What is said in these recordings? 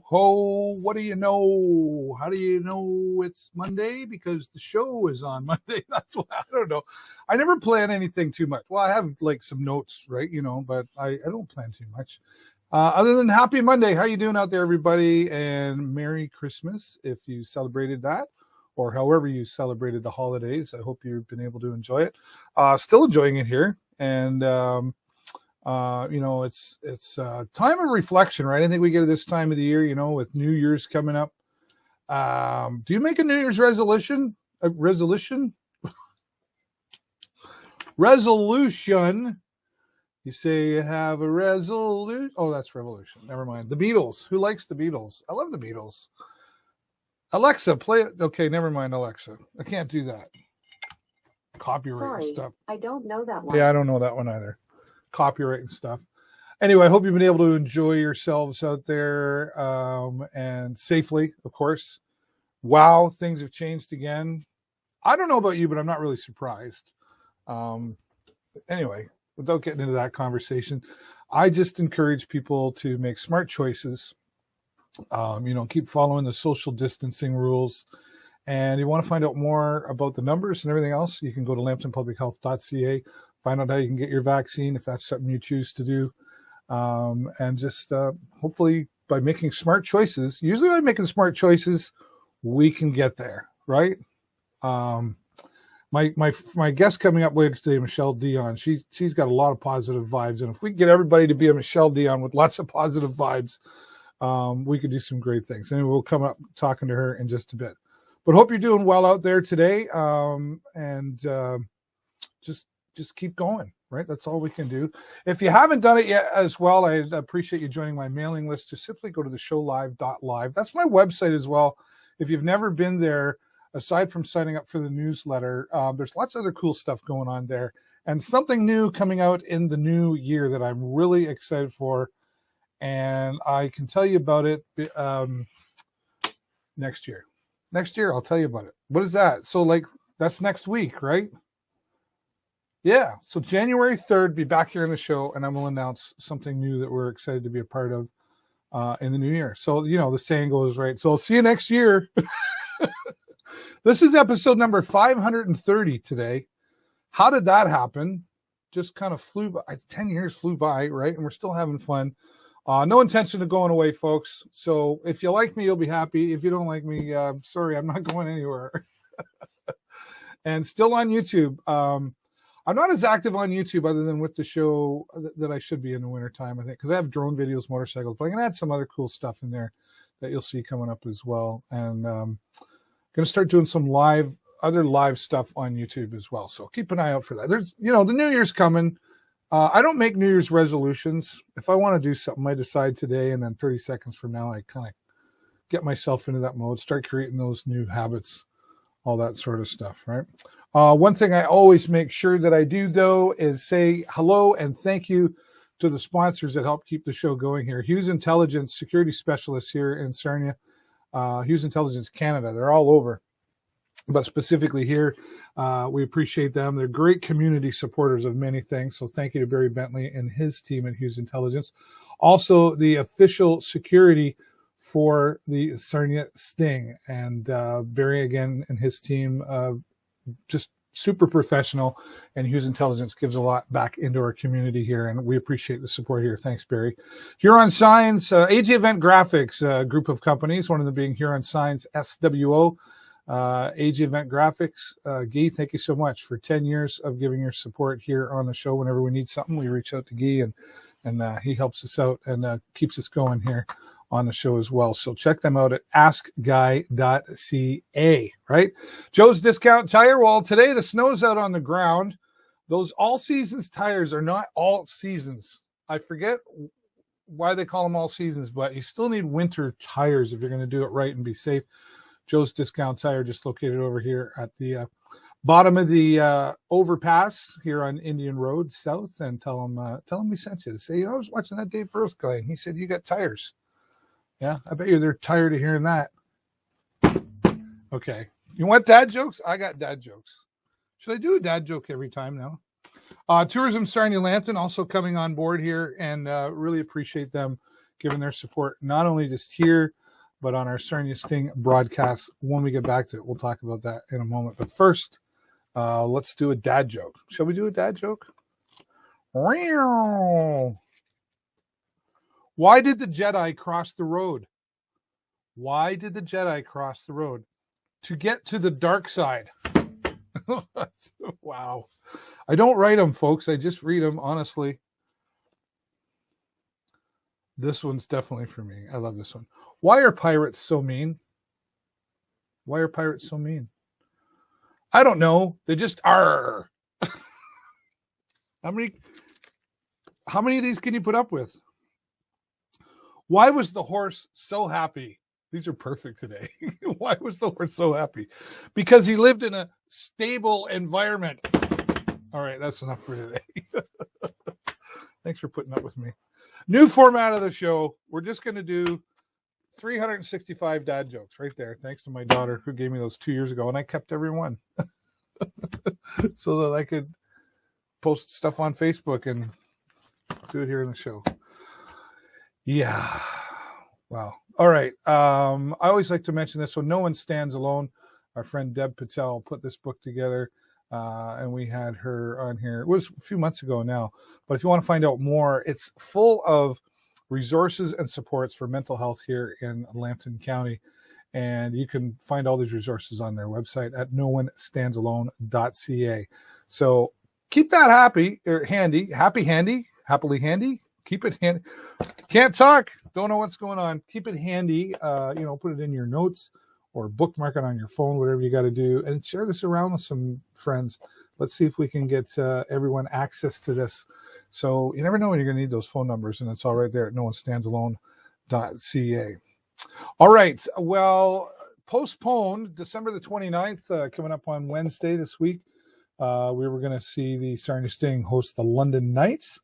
ho, ho. What do you know? How do you know it's Monday? Because the show is on Monday. That's why I don't know. I never plan anything too much. Well, I have like some notes, right? But I don't plan too much. Other than happy Monday. How you doing out there, everybody? And Merry Christmas if you celebrated that, or however you celebrated the holidays. I hope you've been able to enjoy it. Still enjoying it here. And, it's time of reflection, right? I think we get to this time of the year, with New Year's coming up. Do you make a New Year's resolution? Resolution. You say you have a resolution. Oh, that's revolution. Never mind. The Beatles. Who likes the Beatles? I love the Beatles. Alexa, play it. Okay, never mind, Alexa. I can't do that. Copyright stuff. I don't know that one. Yeah, I don't know that one either. Copyright and stuff. Anyway, I hope you've been able to enjoy yourselves out there and safely, of course. Wow, things have changed again. I don't know about you, but I'm not really surprised. Anyway, without getting into that conversation, I just encourage people to make smart choices. Keep following the social distancing rules. And you want to find out more about the numbers and everything else, you can go to lambtonpublichealth.ca, find out how you can get your vaccine if that's something you choose to do. And just hopefully by making smart choices, usually by making smart choices, we can get there, right? My guest coming up later today, Michelle Dion, she's got a lot of positive vibes. And if we can get everybody to be a Michelle Dion with lots of positive vibes, we could do some great things. And we'll come up talking to her in just a bit. But hope you're doing well out there today. Just keep going, right? That's all we can do. If you haven't done it yet as well, I'd appreciate you joining my mailing list. Just simply go to theshowlive.live. That's my website as well. If you've never been there, aside from signing up for the newsletter, there's lots of other cool stuff going on there. And something new coming out in the new year that I'm really excited for. And I can tell you about it next year. Next year, I'll tell you about it. What is that? So, that's next week, right? Yeah. So January 3rd, be back here on the show, and I will announce something new that we're excited to be a part of in the new year. So, the saying goes, right? So I'll see you next year. This is episode number 530 today. How did that happen? Just kind of flew by. 10 years flew by, right? And we're still having fun. No intention of going away, folks. So if you like me, you'll be happy. If you don't like me, sorry, I'm not going anywhere. And still on YouTube. I'm not as active on YouTube other than with the show that I should be in the wintertime, I think, because I have drone videos, motorcycles, but I'm going to add some other cool stuff in there that you'll see coming up as well. And going to start doing some other live stuff on YouTube as well. So keep an eye out for that. There's, the New Year's coming. I don't make New Year's resolutions. If I want to do something, I decide today, and then 30 seconds from now, I kind of get myself into that mode, start creating those new habits, all that sort of stuff, right? One thing I always make sure that I do, though, is say hello and thank you to the sponsors that help keep the show going here. Hughes Intelligence Security Specialists here in Sarnia, Hughes Intelligence Canada. They're all over. But specifically here, we appreciate them. They're great community supporters of many things. So thank you to Barry Bentley and his team at Hughes Intelligence. Also, the official security for the Sarnia Sting. And Barry, again, and his team, just super professional. And Hughes Intelligence gives a lot back into our community here. And we appreciate the support here. Thanks, Barry. Huron Signs, AG Event Graphics, group of companies, one of them being Huron Signs SWO. AG Event Graphics, Guy, thank you so much for 10 years of giving your support here on the show. Whenever we need something, we reach out to Guy, and he helps us out and keeps us going here on the show as well. So check them out at askguy.ca, right? Joe's Discount Tire. Well, today the snow's out on the ground. Those all seasons tires are not all seasons. I forget why they call them all seasons, but you still need winter tires if you're going to do it right and be safe. Joe's Discount Tire, just located over here at the bottom of the overpass here on Indian Road South, and tell them we sent you. Say, I was watching that Dave Burrows guy, and he said you got tires. Yeah, I bet they're tired of hearing that. Okay, you want dad jokes? I got dad jokes. Should I do a dad joke every time now? Tourism Sarnia Lambton also coming on board here, and really appreciate them giving their support, not only just here, but on our Sarnia Sting broadcast. When we get back to it, we'll talk about that in a moment. But first, let's do a dad joke. Shall we do a dad joke? Why did the Jedi cross the road? Why did the Jedi cross the road? To get to the dark side. Wow. I don't write them, folks. I just read them, honestly. This one's definitely for me. I love this one. Why are pirates so mean? Why are pirates so mean? I don't know. They just are. How many of these can you put up with? Why was the horse so happy? These are perfect today. Why was the horse so happy? Because he lived in a stable environment. All right, that's enough for today. Thanks for putting up with me. New format of the show. We're just going to do 365 dad jokes right there. Thanks to my daughter who gave me those 2 years ago, and I kept every one so that I could post stuff on Facebook and do it here in the show. Yeah. Wow. All right. I always like to mention this. So No One Stands Alone. Our friend Deb Patel put this book together, and we had her on here. It was a few months ago now. But if you want to find out more, it's full of resources and supports for mental health here in Lambton County. And you can find all these resources on their website at noonestandsalone.ca. So keep that happily handy. Keep it handy. Can't talk. Don't know what's going on. Keep it handy. Put it in your notes or bookmark it on your phone, whatever you got to do, and share this around with some friends. Let's see if we can get everyone access to this. So you never know when you're going to need those phone numbers, and it's all right there at noonestandsalone.ca. All right. Well, postponed December the 29th, coming up on Wednesday this week. We were going to see the Sarnia Sting host the London Knights.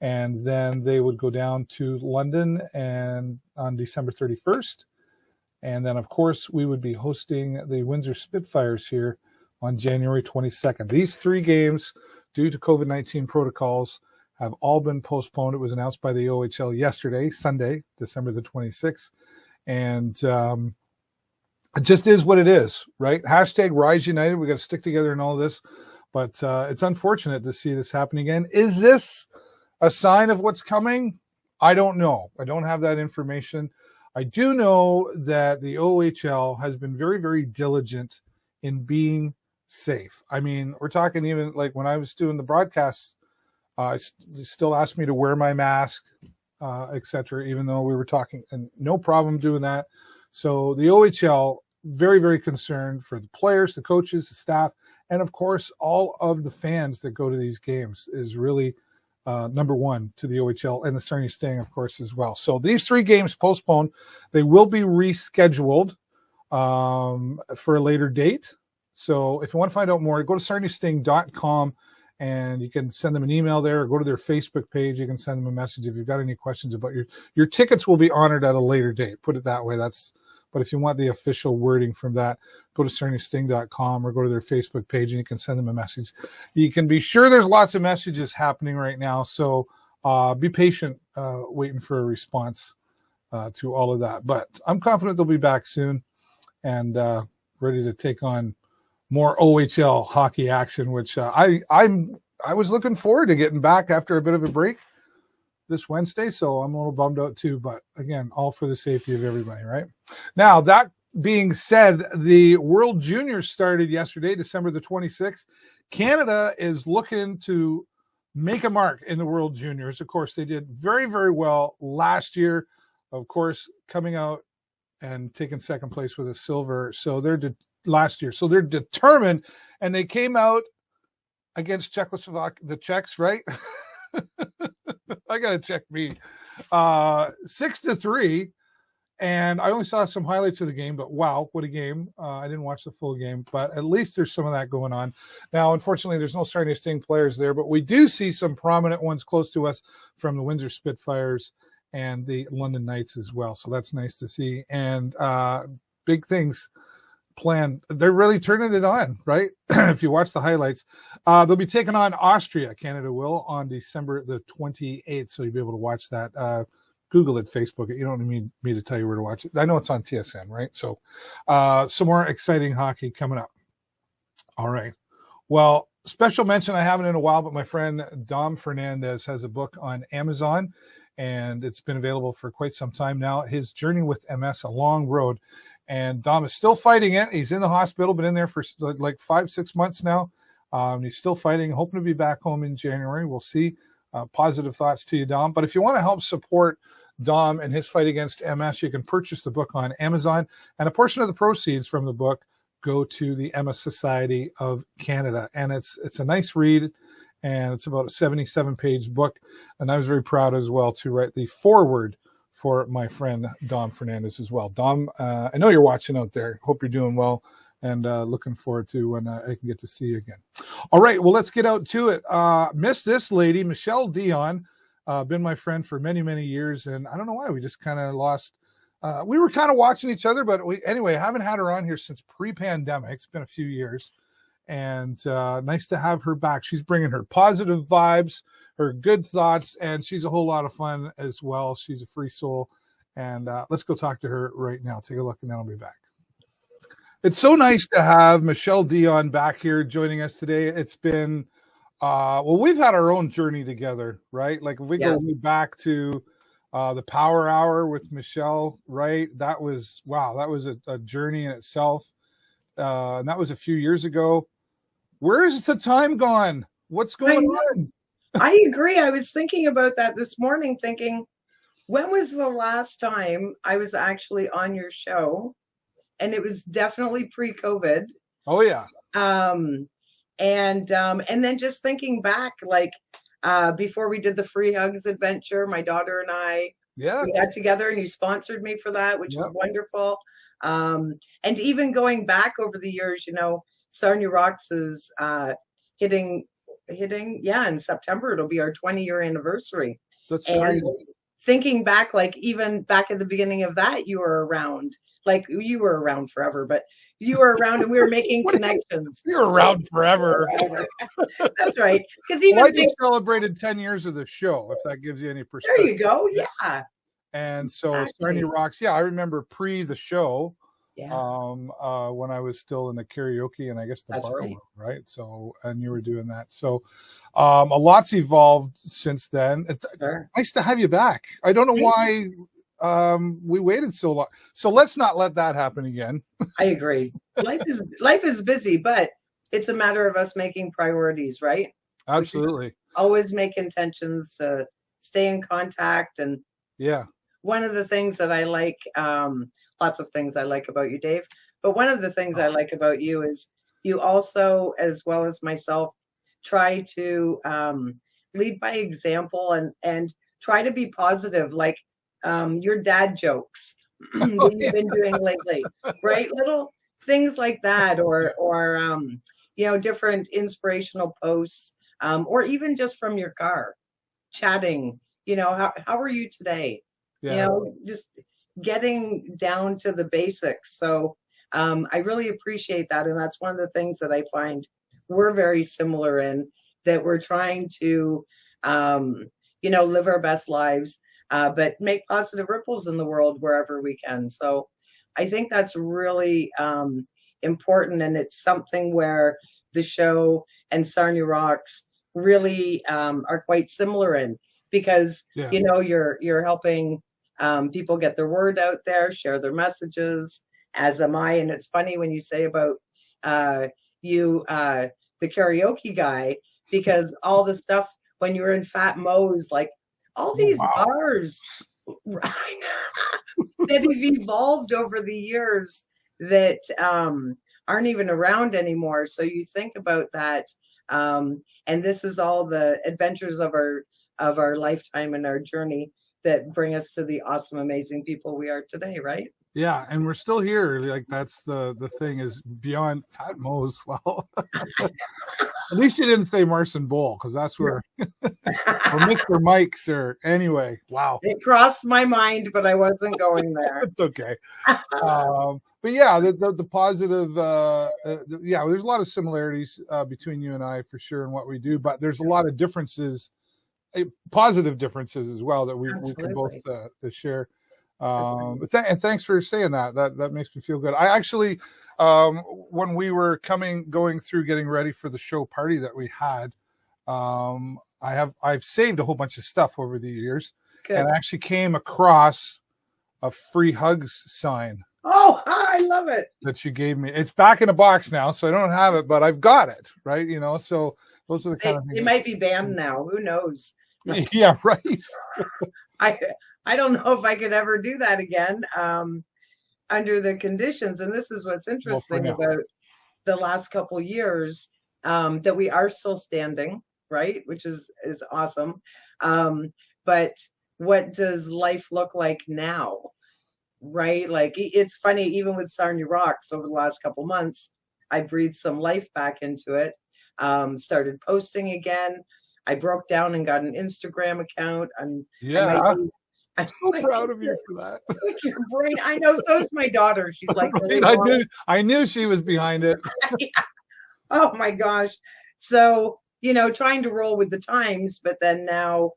And then they would go down to London and on December 31st. And then, of course, we would be hosting the Windsor Spitfires here on January 22nd. These three games, due to COVID-19 protocols, have all been postponed. It was announced by the OHL yesterday, Sunday, December the 26th. And it just is what it is, right? Hashtag Rise United. We got to stick together in all this. But it's unfortunate to see this happen again. Is this a sign of what's coming? I don't know. I don't have that information. I do know that the OHL has been very, very diligent in being safe. I mean, we're talking even like when I was doing the broadcasts, they still asked me to wear my mask, etc., even though we were talking, and no problem doing that. So the OHL, very, very concerned for the players, the coaches, the staff, and of course, all of the fans that go to these games is really number one to the OHL, and the Sarnia Sting, of course, as well. So these three games postponed. They will be rescheduled for a later date. So if you want to find out more, go to sarniasting.com and you can send them an email there, or go to their Facebook page. You can send them a message if you've got any questions about your tickets will be honored at a later date. Put it that way. But if you want the official wording from that, go to sarniasting.com or go to their Facebook page and you can send them a message. You can be sure there's lots of messages happening right now. So be patient waiting for a response to all of that. But I'm confident they'll be back soon and ready to take on more OHL hockey action, which I was looking forward to getting back after a bit of a break this Wednesday, so I'm a little bummed out too, but again, all for the safety of everybody, right? Now, that being said, the World Juniors started yesterday, December the 26th. Canada is looking to make a mark in the World Juniors. Of course, they did very, very well last year, of course, coming out and taking second place with a silver. So last year. So they're determined, and they came out against Czechoslovakia, the Czechs, right? I gotta check me. 6-3, and I only saw some highlights of the game, but wow, what a game. I didn't watch the full game, but at least there's some of that going on. Now, unfortunately, there's no Sarnia Sting players there, but we do see some prominent ones close to us from the Windsor Spitfires and the London Knights as well. So that's nice to see. And big things planned. They're really turning it on, right? If you watch the highlights, they'll be taking on Austria. Canada will on December the 28th. So you'll be able to watch that. Google it, Facebook it. You don't need me to tell you where to watch it. I know it's on TSN, right? So some more exciting hockey coming up. All right. Well, special mention, I haven't in a while, but my friend Dom Fernandez has a book on Amazon, and it's been available for quite some time now. His journey with MS, a long road. And Dom is still fighting it. He's in the hospital, been in there for like 5-6 months now. He's still fighting, hoping to be back home in January. We'll see. Positive thoughts to you, Dom. But if you want to help support Dom and his fight against MS, you can purchase the book on Amazon, and a portion of the proceeds from the book go to the MS Society of Canada. And it's a nice read, and it's about a 77-page book. And I was very proud as well to write the foreword for my friend Dom Fernandez as well. Dom, I know you're watching out there. Hope you're doing well, and looking forward to when I can get to see you again. All right, well, let's get out to it. Miss this lady, Michelle Dion, been my friend for many, many years, and I don't know why, we just kind of lost. We were kind of watching each other, but anyway, I haven't had her on here since pre-pandemic. It's been a few years, and nice to have her back. She's bringing her positive vibes, her good thoughts, and she's a whole lot of fun as well. She's a free soul, and let's go talk to her right now. Take a look, and then I'll be back. It's so nice to have Michelle Dion back here joining us today. It's been, well, we've had our own journey together, right? Like if we go back to the Power Hour with Michelle, right? That was, wow, that was a journey in itself. And that was a few years ago. Where is the time gone? What's going on? I agree. I was thinking about that this morning, thinking, when was the last time I was actually on your show? And it was definitely pre-COVID. Oh yeah. And then just thinking back, like before we did the Free Hugs adventure, my daughter and I, we got together, and you sponsored me for that, which was wonderful. And even going back over the years, you know, Sarnia Rocks is hitting, in September, it'll be our 20-year anniversary. That's and crazy. Thinking back, like even back at the beginning of that, you were around. Like you were around forever, but you were around, and we were making connections. You were around forever. That's right. Because even I just celebrated 10 years of the show, if that gives you any perspective. There you go. Yeah. And so Sarnia Rocks, I remember pre the show. Yeah. When I was still in the karaoke and I guess the bar room, right? So, and you were doing that. So, a lot's evolved since then. It's nice to have you back. I don't know why we waited so long. So let's not let that happen again. I agree. Life is busy, but it's a matter of us making priorities, right? Absolutely. Always make intentions to stay in contact. And one of the things that I like, lots of things I like about you, Dave, but one of the things I like about you is you also, as well as myself, try to lead by example and try to be positive, like your dad jokes that you've been doing lately, right? Little things like that, or you know, different inspirational posts, or even just from your car, chatting, you know, how are you today? You know, just getting down to the basics. So I really appreciate that. And that's one of the things that I find we're very similar in, that we're trying to, you know, live our best lives, but make positive ripples in the world wherever we can. So I think that's really important. And it's something where the show and Sarnia Rocks really are quite similar in, because, you know, you're helping people get their word out there, share their messages, as am I. And it's funny when you say about you, the karaoke guy, because all the stuff when you were in Fat Mo's, like all these bars that have evolved over the years that aren't even around anymore. So you think about that. And this is all the adventures of our lifetime and our journey that bring us to the awesome, amazing people we are today, right? Yeah, and we're still here. Like that's the thing is beyond Fat Mo's. Well, at least you didn't say Marson Bowl, because that's where or Mr. Mike's or anyway. Wow, it crossed my mind, but I wasn't going there. It's okay. But yeah, the positive. There's a lot of similarities between you and I for sure in what we do, but there's a lot of differences positive differences as well that we can both share. And thanks for saying that. That makes me feel good. I actually, when we were going through getting ready for the show party that we had, I've saved a whole bunch of stuff over the years, and I actually came across a free hugs sign. Oh, I love it. That you gave me. It's back in a box now, so I don't have it, but I've got it, right? So those are the kind of things. It might be banned now. Who knows? Yeah, right. I don't know if I could ever do that again under the conditions. And this is what's interesting about the last couple years, that we are still standing, right? Which is awesome. But what does life look like now? Right? Like, it's funny, even with Sarnia Rocks over the last couple months, I breathed some life back into it. Started posting again. I broke down and got an Instagram account. I'm so proud of you for that. Your brain, I know. So is my daughter. She's like, I knew she was behind it. Yeah. Oh my gosh. So, trying to roll with the times, but then now,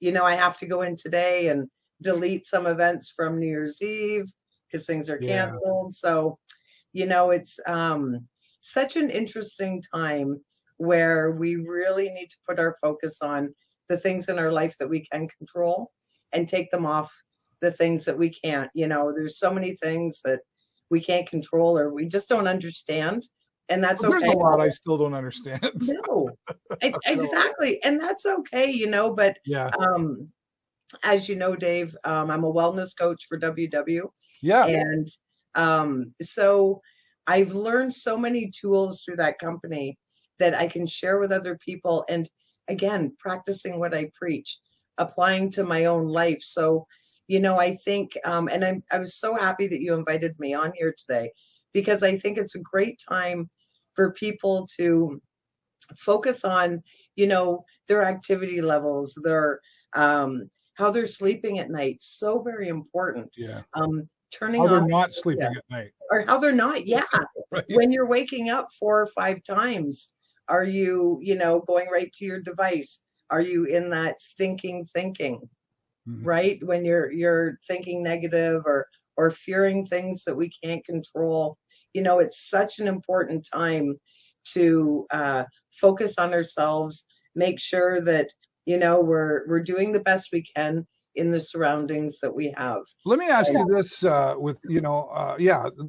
I have to go in today and delete some events from New Year's Eve because things are canceled. So, it's such an interesting time where we really need to put our focus on the things in our life that we can control and take them off the things that we can't. There's so many things that we can't control or we just don't understand. And that's okay. There's a lot I still don't understand. No, exactly. And that's okay, but as you know, Dave, I'm a wellness coach for WW. Yeah. And so I've learned so many tools through that company that I can share with other people. And again, practicing what I preach, applying to my own life. So, I think, and I was so happy that you invited me on here today, because I think it's a great time for people to focus on, their activity levels, their, how they're sleeping at night. So very important. Yeah. Turning how they're off, not sleeping at night. Or how they're not. Yeah. Right. When you're waking up 4 or 5 times, are you, going right to your device? Are you in that stinking thinking, right? When you're thinking negative or fearing things that we can't control, it's such an important time to focus on ourselves, make sure that, we're doing the best we can in the surroundings that we have. Let me ask you this with,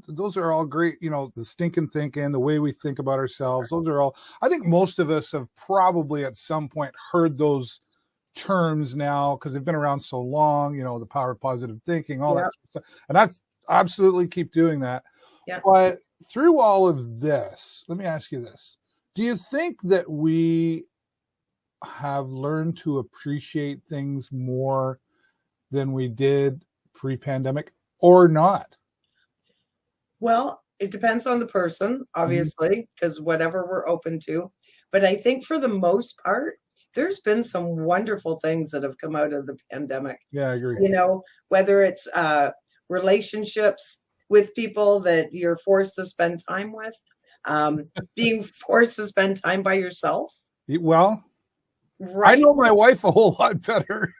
those are all great, the stinking thinking, the way we think about ourselves. Those are all, I think most of us have probably at some point heard those terms now because they've been around so long, the power of positive thinking, all that stuff. And that's absolutely keep doing that. Yeah. But through all of this, let me ask you this. Do you think that we have learned to appreciate things more than we did pre-pandemic or not? Well, it depends on the person, obviously, because whatever we're open to. But I think for the most part, there's been some wonderful things that have come out of the pandemic. Yeah, I agree. Whether it's relationships with people that you're forced to spend time with, being forced to spend time by yourself. Well, right. I know my wife a whole lot better.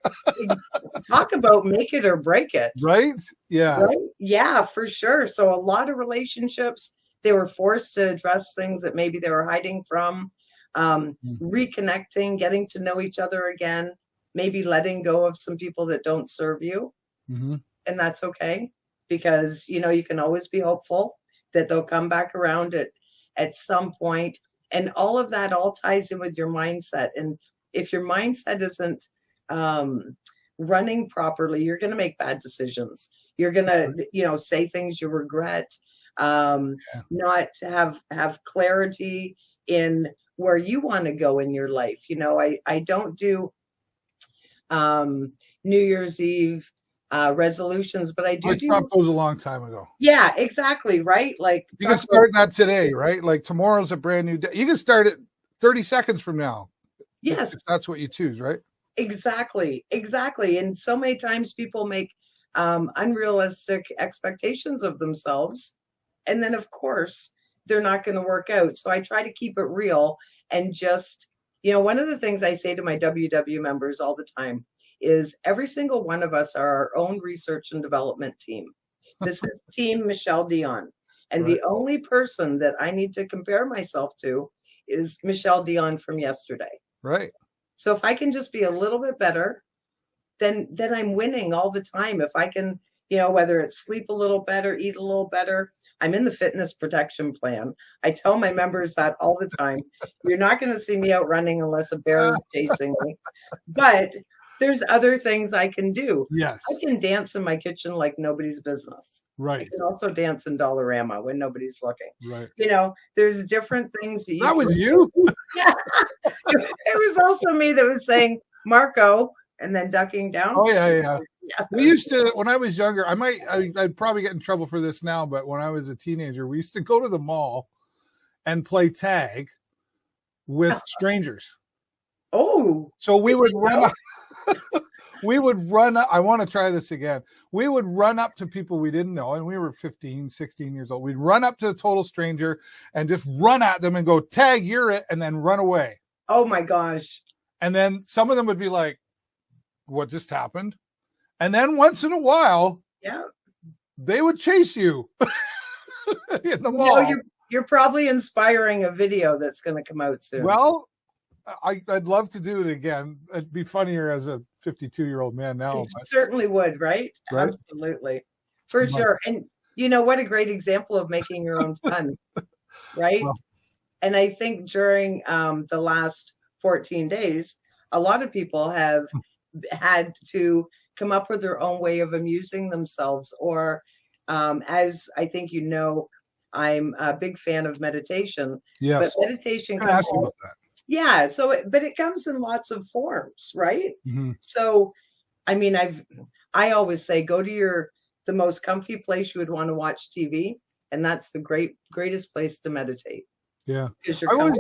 Talk about make it or break it. Right? Yeah. Right? Yeah, for sure. So a lot of relationships, they were forced to address things that maybe they were hiding from, reconnecting, getting to know each other again, maybe letting go of some people that don't serve you. And that's okay, because, you can always be hopeful that they'll come back around at some point. And all of that all ties in with your mindset. And if your mindset isn't running properly, you're going to make bad decisions. You're going to, say things you regret, not have clarity in where you want to go in your life. I don't do New Year's Eve resolutions, but I stopped those a long time ago. Yeah, exactly. Right. Like you can start that today, right? Like tomorrow's a brand new day. You can start it 30 seconds from now. Yes. If that's what you choose, right? Exactly. And so many times people make unrealistic expectations of themselves. And then, of course, they're not going to work out. So I try to keep it real and just, One of the things I say to my WW members all the time is every single one of us are our own research and development team. This is Team Michelle Dion. And the only person that I need to compare myself to is Michelle Dion from yesterday. Right. So if I can just be a little bit better, then I'm winning all the time. If I can, whether it's sleep a little better, eat a little better. I'm in the fitness protection plan. I tell my members that all the time. You're not going to see me out running unless a bear is chasing me. But there's other things I can do. Yes. I can dance in my kitchen like nobody's business. Right. I can also dance in Dollarama when nobody's looking. Right. There's different things that you That was you? Yeah. It was also me that was saying, Marco, and then ducking down. Oh, yeah. We used to, when I was younger, I'd probably get in trouble for this now, but when I was a teenager, we used to go to the mall and play tag with strangers. Oh. So we would run up. I want to try this again. We would run up to people we didn't know, and we were 15, 16 years old. We'd run up to a total stranger and just run at them and go, tag, you're it, and then run away. Oh, my gosh. And then some of them would be like, what just happened? And then once in a while, they would chase you in the mall. You're probably inspiring a video that's going to come out soon. Well, I'd love to do it again. It'd be funnier as a 52-year-old man now. It certainly would, right? Absolutely. For sure. And what a great example of making your own fun, right? Well, and I think during the last 14 days, a lot of people have had to come up with their own way of amusing themselves. Or as I think I'm a big fan of meditation. Yes. But meditation can ask you about that. Yeah. But it comes in lots of forms, right? Mm-hmm. So, I mean, I always say, go to the most comfy place you would want to watch TV. And that's the greatest place to meditate. Yeah. I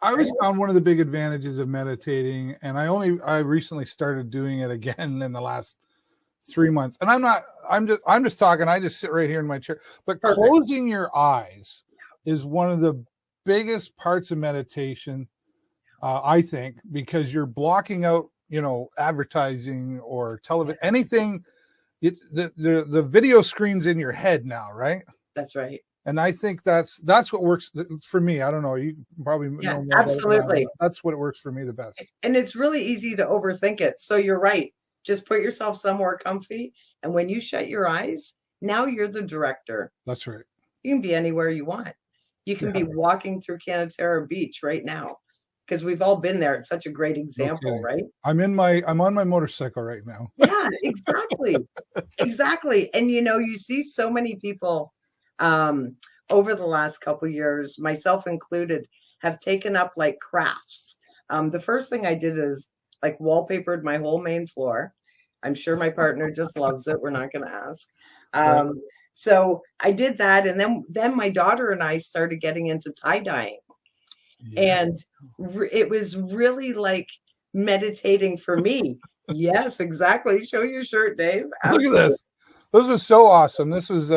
always found one of the big advantages of meditating, and I recently started doing it again in the last 3 months. And I'm just talking. I just sit right here in my chair. But closing your eyes is one of the biggest parts of meditation, I think, because you're blocking out, advertising or television, anything. The video screen's in your head now, right? That's right. And I think that's what works for me. I don't know. You probably know more absolutely. That's what works for me the best. And it's really easy to overthink it. So you're right. Just put yourself somewhere comfy. And when you shut your eyes, now you're the director. That's right. You can be anywhere you want. You can be walking through Canatera Beach right now, because we've all been there. It's such a great example, right? I'm on my motorcycle right now. Yeah, exactly. Exactly. And you see so many people over the last couple of years, myself included, have taken up like crafts. The first thing I did is like wallpapered my whole main floor. I'm sure my partner just loves it. We're not going to ask. So I did that. And then my daughter and I started getting into tie-dyeing. Yeah. And it was really like meditating for me. Yes, exactly. Show your shirt, Dave. Absolutely. Look at this. This is so awesome. This was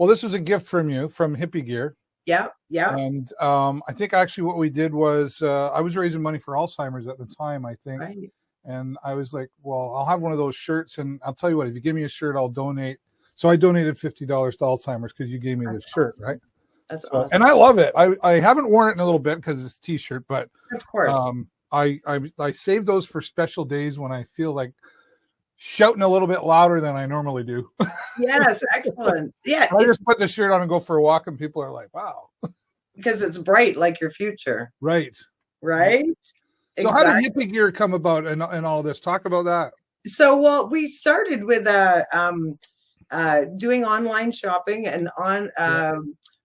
this was a gift from you, from Hippie Gear. Yeah. And I think actually what we did was I was raising money for Alzheimer's at the time, I think. Right. And I was like, well, I'll have one of those shirts, and I'll tell you what, if you give me a shirt, I'll donate. So I donated $50 to Alzheimer's because you gave me this shirt, right? That's awesome. And I love it. I haven't worn it in a little bit because it's a T-shirt, but of course, I save those for special days when I feel like shouting a little bit louder than I normally do. Yes, excellent. Yeah, I just put the shirt on and go for a walk, and people are like, "Wow," because it's bright like your future. Right. So Exactly. how did Hippie Gear come about and all this? Talk about that. So, we started with doing online shopping and on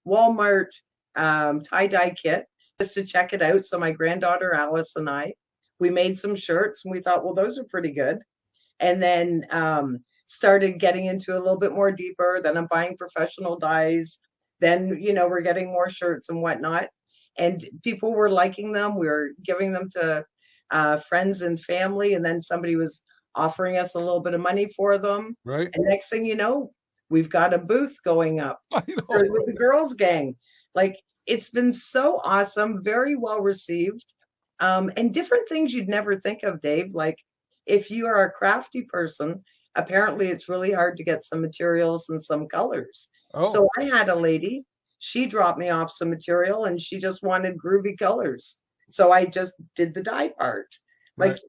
Walmart tie-dye kit just to check it out. So my granddaughter Alice and we made some shirts, and we thought, well, those are pretty good. And then started getting into a little bit more deeper. Then I'm buying professional dyes. Then, we're getting more shirts and whatnot. And people were liking them. We were giving them to friends and family. And then somebody was offering us a little bit of money for them. Right. And next thing you know, we've got a booth going up with the girls gang. Like, it's been so awesome, very well received. and different things you'd never think of, Dave. Like if you are a crafty person, apparently it's really hard to get some materials and some colors. Oh. So I had a lady, she dropped me off some material and she just wanted groovy colors. So I just did the dye part. Like right.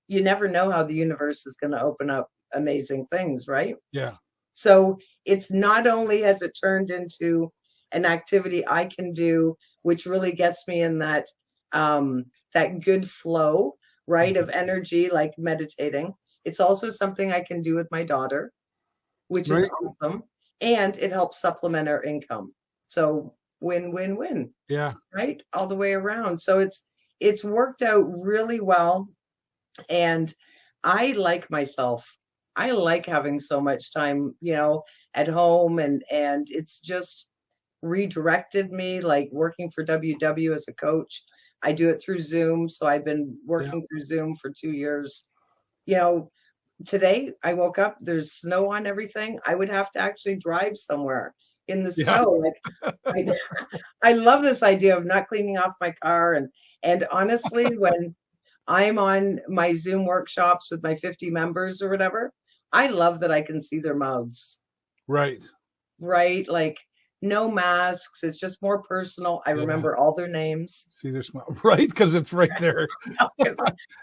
You never know how the universe is going to open up amazing things, right? Yeah. So it's not only has it turned into an activity I can do, which really gets me in that that good flow, right, of energy, like meditating. It's also something I can do with my daughter, which is awesome. And it helps supplement our income. So win, win, win. Yeah. Right? All the way around. So it's worked out really well. And I like myself. I like having so much time, at home, and it's just redirected me, like working for WW as a coach. I do it through Zoom. So I've been working through Zoom for 2 years. Today I woke up, there's snow on everything. I would have to actually drive somewhere in the snow. Like I love this idea of not cleaning off my car. And honestly, when I'm on my Zoom workshops with my 50 members or whatever, I love that I can see their mouths. Right. Right. Like no masks. It's just more personal. I remember all their names. See their smile. Right. Because it's right there.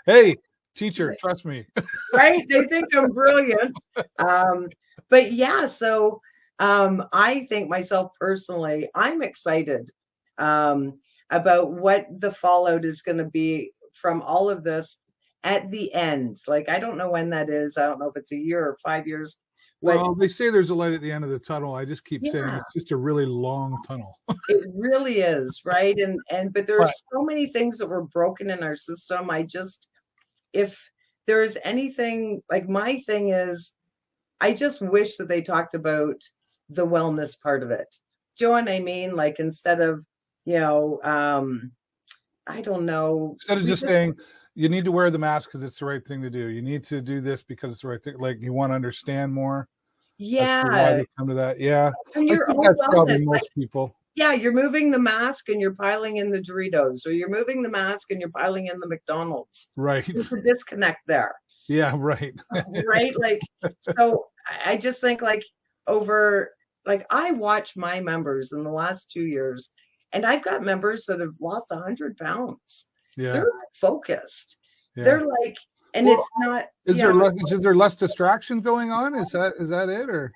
Hey, teacher, trust me. Right. They think I'm brilliant. But yeah, so I think myself personally, I'm excited about what the fallout is going to be from all of this at the end. Like, I don't know when that is. I don't know if it's a year or 5 years. Well, they say there's a light at the end of the tunnel. I just keep saying it's just a really long tunnel. It really is, right? But there are so many things that were broken in our system. If there is anything, like my thing is, I just wish that they talked about the wellness part of it. Do you know what I mean? Like instead of, I don't know. Instead of just saying, you need to wear the mask because it's the right thing to do. You need to do this because it's the right thing. Like you want to understand more. Yeah. Why they come to that. Yeah. I think that's probably most people. Yeah, you're moving the mask and you're piling in the Doritos, or you're moving the mask and you're piling in the McDonald's. Right. There's a disconnect there. Yeah, right. Right. Like, so I just think I watch my members in the last 2 years, and I've got members that have lost 100 pounds. Yeah. They're focused. Yeah. They're like, and well, it's not. Is there less distraction going on? Is that it, or?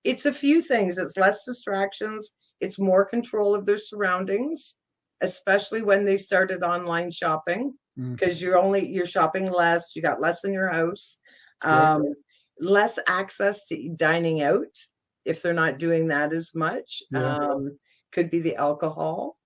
It's a few things. It's less distractions. It's more control of their surroundings, especially when they started online shopping, because you're shopping less. You got less in your house, less access to dining out if they're not doing that as much. Yeah. Could be the alcohol.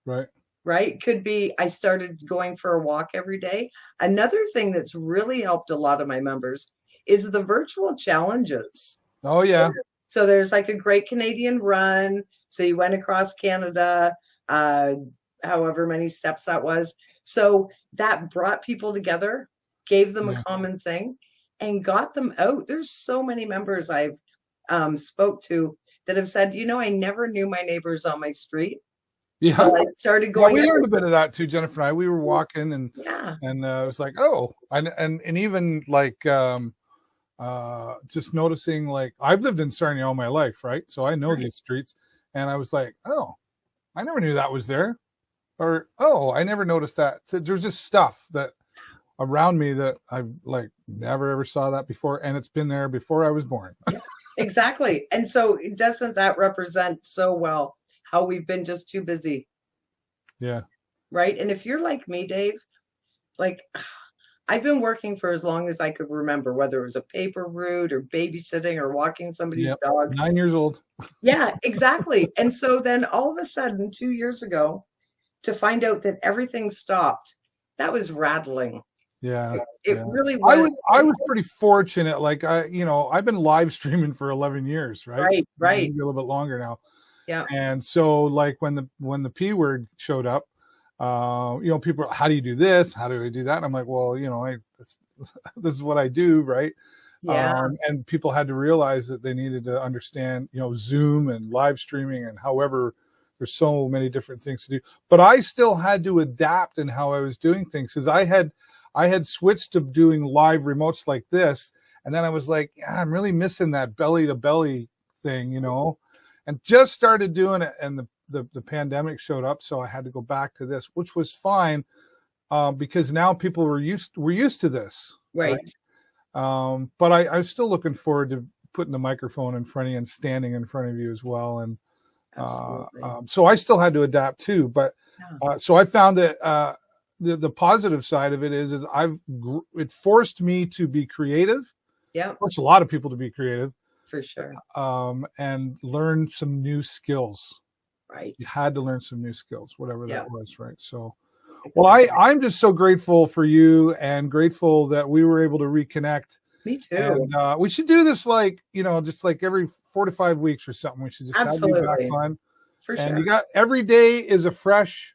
Right. Right. Could be I started going for a walk every day. Another thing that's really helped a lot of my members is the virtual challenges. Oh, yeah. So there's like a Great Canadian Run. So you went across Canada, however many steps that was. So that brought people together, gave them a common thing, and got them out. There's so many members I've spoke to that have said, I never knew my neighbors on my street. Yeah, so I started going. Yeah, we learned a bit of that too, Jennifer and I. We were walking, and it was like, and even like just noticing, like I've lived in Sarnia all my life, right? So I know these streets, and I was like, I never knew that was there, or I never noticed that. So there's just stuff that around me that I've like never ever saw that before, and it's been there before I was born. Exactly, and so doesn't that represent so well how we've been just too busy? Yeah. Right. And if you're like me, Dave, like I've been working for as long as I could remember, whether it was a paper route or babysitting or walking somebody's dog. 9 years old. Yeah, exactly. And so then all of a sudden, 2 years ago, to find out that everything stopped, that was rattling. Yeah. It really was. I was pretty fortunate. Like I've been live streaming for 11 years, right? Right. Maybe a little bit longer now. Yeah. And so like when the P word showed up, people, how do you do this? How do I do that? And I'm like, well, this is what I do. Right. Yeah. And people had to realize that they needed to understand, Zoom and live streaming and however there's so many different things to do. But I still had to adapt in how I was doing things, because I had switched to doing live remotes like this. And then I was like, yeah, I'm really missing that belly to belly thing, you know, and just started doing it. And the pandemic showed up. So I had to go back to this, which was fine, because now people were used to this. Right. But I was still looking forward to putting the microphone in front of you and standing in front of you as well. And so I still had to adapt too. But so I found that the positive side of it is it forced me to be creative. Yeah, forced a lot of people to be creative, for sure. And learn some new skills. Right. You had to learn some new skills, whatever that was. Right. So, well, I'm just so grateful for you, and grateful that we were able to reconnect. Me too. And we should do this just like every 4 to 5 weeks or something. We should just have you back on. For sure. And you got every day is a fresh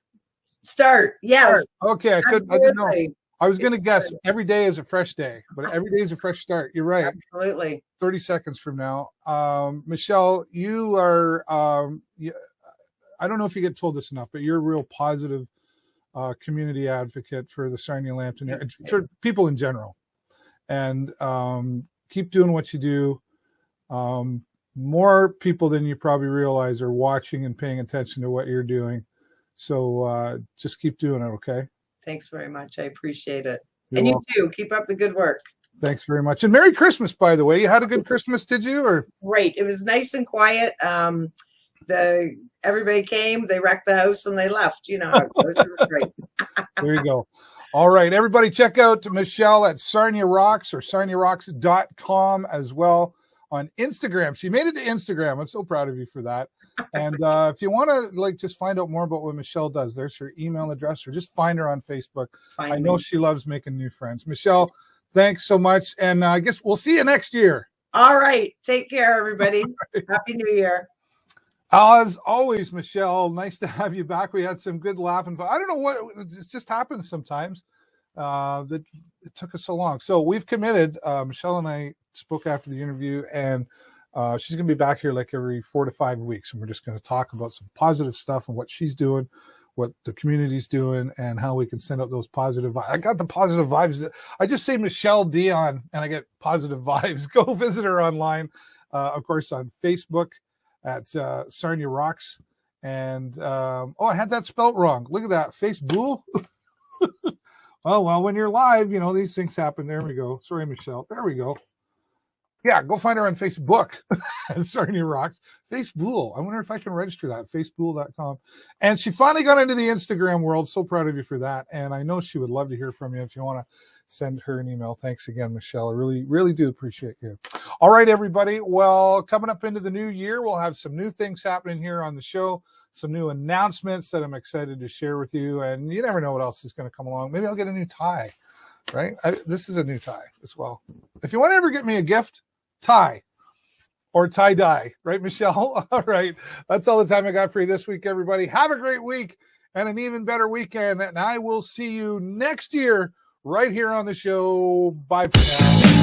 start. Yes. Start. Okay. I didn't know. I was going to guess every day is a fresh day, but every day is a fresh start. You're right. Absolutely. 30 seconds from now. Michelle, you are, I don't know if you get told this enough, but you're a real positive community advocate for the Sarnia Lambton area, and for people in general. And keep doing what you do. More people than you probably realize are watching and paying attention to what you're doing. So just keep doing it, okay? Thanks very much. I appreciate it. You're welcome. You too. Keep up the good work. Thanks very much. And Merry Christmas, by the way. You had a good Christmas, did you? Or great. It was nice and quiet. Everybody came, they wrecked the house, and they left. You know how it goes. It was great. There you go. All right, everybody, check out Michelle at Sarnia Rocks or sarniarocks.com as well on Instagram. She made it to Instagram. I'm so proud of you for that. And if you want to just find out more about what Michelle does, there's her email address, or just find her on Facebook. I know she loves making new friends. Michelle, thanks so much. And I guess we'll see you next year. All right. Take care, everybody. Right. Happy New Year. As always, Michelle, nice to have you back. We had some good laughing. But I don't know what, it just happens sometimes that it took us so long. So we've committed. Michelle and I spoke after the interview, and she's going to be back here like every 4 to 5 weeks. And we're just going to talk about some positive stuff and what she's doing, what the community's doing, and how we can send out those positive vibes. I got the positive vibes. I just say Michelle Dion, and I get positive vibes. Go visit her online, of course, on Facebook at Sarnia Rocks. And I had that spelt wrong. Look at that. Facebook. Oh, well, when you're live, these things happen. There we go. Sorry, Michelle. There we go. Yeah, go find her on Facebook at Sarnia Rocks. Facebook. I wonder if I can register that. Facebook.com. And she finally got into the Instagram world. So proud of you for that. And I know she would love to hear from you if you want to send her an email. Thanks again, Michelle. I really, really do appreciate you. All right, everybody. Well, coming up into the new year, we'll have some new things happening here on the show, some new announcements that I'm excited to share with you. And you never know what else is going to come along. Maybe I'll get a new tie, right? This is a new tie as well. If you want to ever get me a gift, tie or tie-dye, right, Michelle? All right. That's all the time I got for you this week, everybody. Have a great week and an even better weekend. And I will see you next year right here on the show. Bye for now.